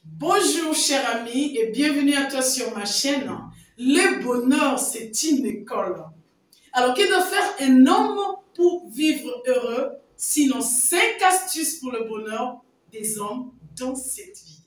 Bonjour cher ami et bienvenue à toi sur ma chaîne. Le bonheur, c'est une école. Alors, que doit faire un homme pour vivre heureux? Sinon, 5 astuces pour le bonheur des hommes dans cette vidéo.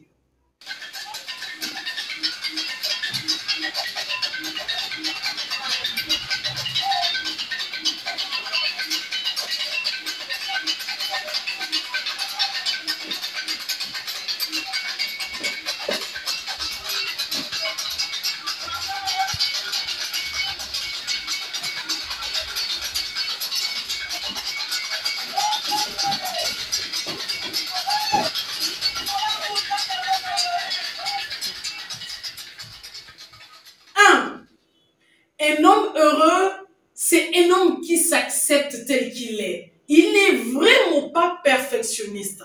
Un homme heureux, c'est un homme qui s'accepte tel qu'il est. Il n'est vraiment pas perfectionniste.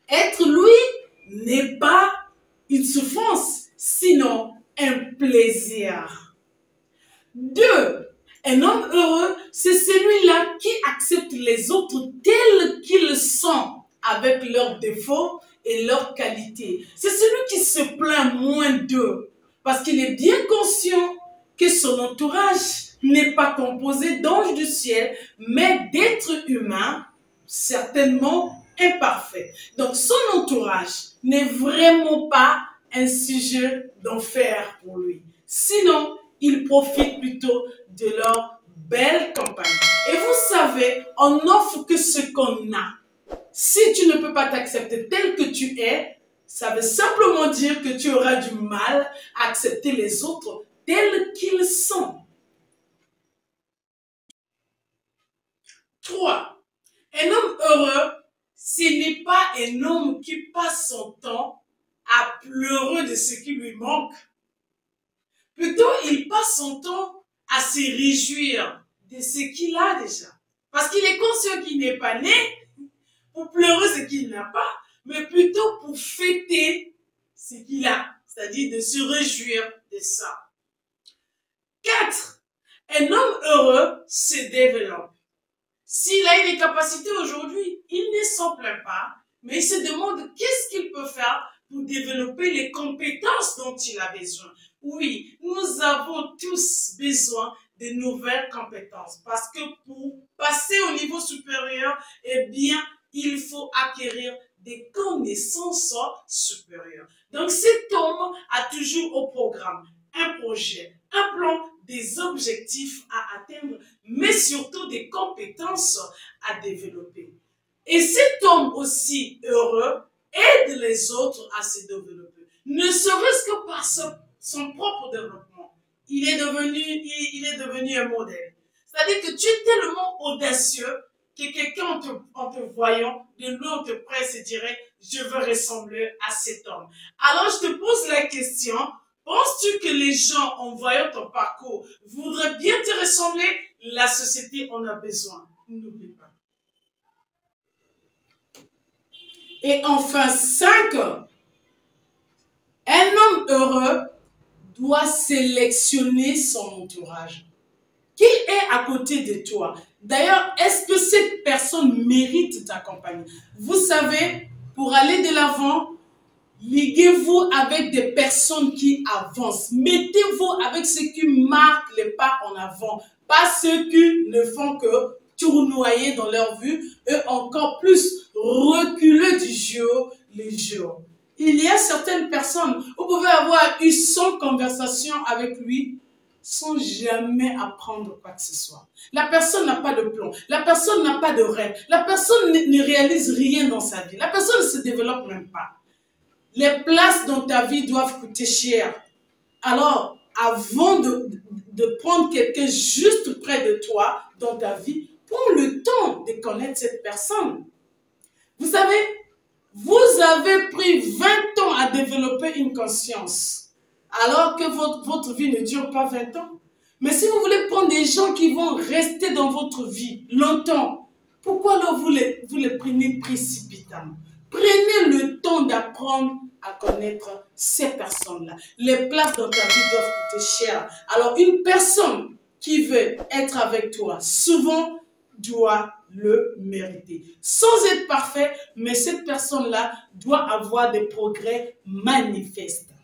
Être lui n'est pas une souffrance, sinon un plaisir. 2. Un homme heureux, c'est celui-là qui accepte les autres tels qu'ils sont, avec leurs défauts et leurs qualités. C'est celui qui se plaint moins d'eux, parce qu'il est bien conscient que son entourage n'est pas composé d'anges du ciel, mais d'êtres humains, certainement imparfaits. Donc son entourage n'est vraiment pas un sujet d'enfer pour lui. Sinon, il profite plutôt de leur belle compagnie. Et vous savez, on n'offre que ce qu'on a. Si tu ne peux pas t'accepter tel que tu es, ça veut simplement dire que tu auras du mal à accepter les autres tels qu'ils sont. 3. Un homme heureux, ce n'est pas un homme qui passe son temps à pleurer de ce qui lui manque. Plutôt, il passe son temps à se réjouir de ce qu'il a déjà. Parce qu'il est conscient qu'il n'est pas né pour pleurer ce qu'il n'a pas, mais plutôt pour fêter ce qu'il a. C'est-à-dire de se réjouir de ça. 4. Un homme heureux se développe. S'il a une capacité aujourd'hui, il ne s'en plaint pas, mais il se demande qu'est-ce qu'il peut faire pour développer les compétences dont il a besoin. Oui, nous avons tous besoin de nouvelles compétences parce que pour passer au niveau supérieur, eh bien, il faut acquérir des connaissances supérieures. Donc, cet homme a toujours au programme un projet, un plan, des objectifs à atteindre, mais surtout des compétences à développer. Et cet homme aussi heureux aide les autres à se développer, ne serait-ce que par son propre développement. Il est devenu un modèle. C'est-à-dire que tu es tellement audacieux que quelqu'un en te voyant de l'autre près se dirait « je veux ressembler à cet homme ». Alors je te pose la question, penses-tu que les gens, en voyant ton parcours, voudraient bien te ressembler? La société en a besoin. N'oublie pas. Et enfin, 5. Un homme heureux doit sélectionner son entourage. Qui est à côté de toi? D'ailleurs, est-ce que cette personne mérite ta compagnie? Vous savez, pour aller de l'avant, liguez-vous avec des personnes qui avancent. Mettez-vous avec ceux qui marquent les pas en avant. Pas ceux qui ne font que tournoyer dans leur vue et encore plus reculer du jour le jour. Il y a certaines personnes, vous pouvez avoir eu 100 conversations avec lui sans jamais apprendre quoi que ce soit. La personne n'a pas de plan, la personne n'a pas de rêve, la personne ne réalise rien dans sa vie, la personne ne se développe même pas. Les places dans ta vie doivent coûter cher. Alors, avant de prendre quelqu'un juste près de toi dans ta vie, prends le temps de connaître cette personne. Vous savez, vous avez pris 20 ans à développer une conscience, alors que votre vie ne dure pas 20 ans. Mais si vous voulez prendre des gens qui vont rester dans votre vie longtemps, pourquoi alors vous les prenez précipitamment? Prenez le temps d'apprendre à connaître ces personnes-là. Les places dans ta vie doivent coûter cher. Alors, une personne qui veut être avec toi, souvent, doit le mériter. Sans être parfait, mais cette personne-là doit avoir des progrès manifestes.